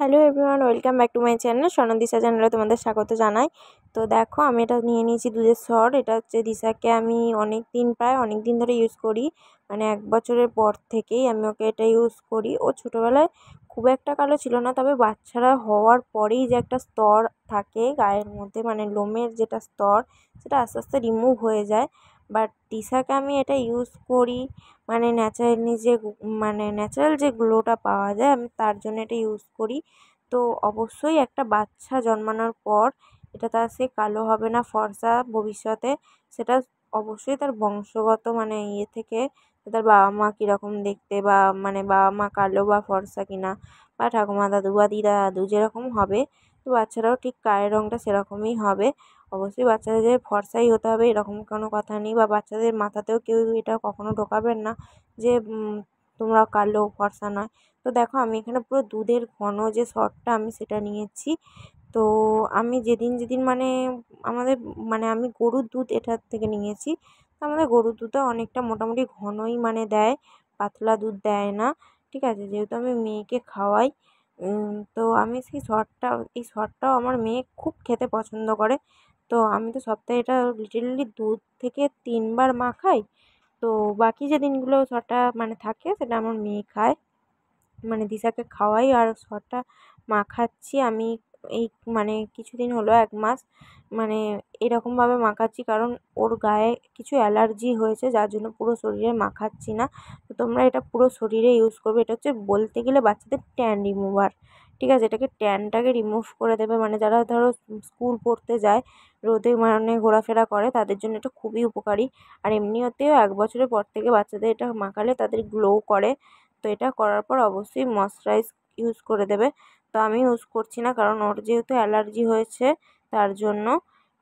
Hello everyone, welcome back to my channel. Disha চ্যানেলে তোমাদের স্বাগত জানাই। তো দেখো, আমি এটা নিয়ে নিয়েছি দুধের সর। এটা হচ্ছে দিশাকে আমি প্রায় অনেক দিন ধরে ইউজ করি, মানে 1 বছরের পর থেকেই আমি ওকে এটা ইউজ করি। ও ছোটোবেলায় খুব একটা কালো ছিল না, তবে বাচ্চারা হওয়ার পরেই যে একটা স্তর থাকে গায়ের মধ্যে, মানে লোমের যেটা স্তর, সেটা আস্তে আস্তে রিমুভ হয়ে যায়। বাট দিশাকে আমি এটা ইউজ করি, মানে ন্যাচারাল যে গ্লোটা পাওয়া যায়, আমি তার জন্য এটা ইউজ করি। তো অবশ্যই একটা বাচ্চা জন্মানোর পর এটা সে কালো হবে না ফর্সা ভবিষ্যতে, সেটা অবশ্যই তার বংশগত মানে থেকে, তার বাবা মা কীরকম দেখতে, বা মানে বাবা মা কালো বা ফর্সা কিনা, বা ঠাকুমা দাদু বা দিদা দাদু যেরকম হবে, তো বাচ্চারাও ঠিক গায়ের রঙটা সেরকমই হবে। অবশ্যই বাচ্চাদের ফর্সাই হতে হবে এরকম কোনো কথা নেই, বা বাচ্চাদের মাথাতেও কেউ এটা কখনো ঢোকাবেন না যে তোমরা কালো ফর্সা নয়। তো দেখো, আমি এখানে পুরো দুধের ঘন যে সরটা আমি সেটা নিয়েছি। তো আমি যেদিন মানে আমাদের মানে আমি গরুর দুধ এটার থেকে নিয়েছি। তো আমাদের গরুর দুধটা অনেকটা মোটামুটি ঘনই মানে দেয়, পাতলা দুধ দেয় না। ঠিক আছে, যেহেতু আমি মেয়েকে খাওয়াই, তো আমি এই সরটাও আমার মেয়ে খুব খেতে পছন্দ করে। তো আমি তো সপ্তাহে এটা লিটারেলি 2 থেকে 3 বার মাখাই। তো বাকি যে দিনগুলো সরটা মানে থাকে, সেটা আমার মেয়ে খায়, মানে দিশাকে খাওয়াই আর সরটা মাখাচ্ছি আমি। এই মানে কিছুদিন হলো, 1 মাস মানে এরকমভাবে মাখাচ্ছি, কারণ ওর গায়ে কিছু অ্যালার্জি হয়েছে, যার জন্য পুরো শরীরে মাখাচ্ছি না। তো তোমরা এটা পুরো শরীরে ইউজ করবে। এটা হচ্ছে বলতে গেলে বাচ্চাদের ট্যান রিমুভার। ঠিক আছে, এটাকে ট্যানটাকে রিমুভ করে দেবে, মানে যারা ধরো স্কুল পড়তে যায়, রোদে মানে ঘোরাফেরা করে, তাদের জন্য এটা খুবই উপকারী। আর এমনিতেও 1 বছরের পর থেকে বাচ্চাদের এটা মাখালে তাদের গ্লো করে। তো এটা করার পর অবশ্যই ময়েশ্চারাইজ ইউজ করে দেবে। তো আমি ইউজ করছি না, কারণ ওর যেহেতু অ্যালার্জি হয়েছে তার জন্য।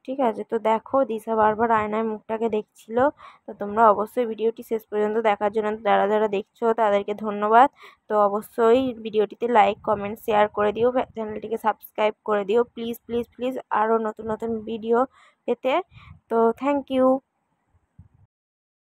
ঠিক আছে, তো দেখো দিশা বারবার আয়নায় মুখটাকে দেখছিল। তো তোমরা অবশ্যই ভিডিওটি শেষ পর্যন্ত দেখার জন্য যারা যারা দেখছো তাদেরকে ধন্যবাদ। তো অবশ্যই ভিডিওটিতে লাইক, কমেন্ট, শেয়ার করে দিও, চ্যানেলটিকে সাবস্ক্রাইব করে দিও প্লিজ প্লিজ প্লিজ, আরও নতুন নতুন ভিডিও পেতে। তো থ্যাংক ইউ।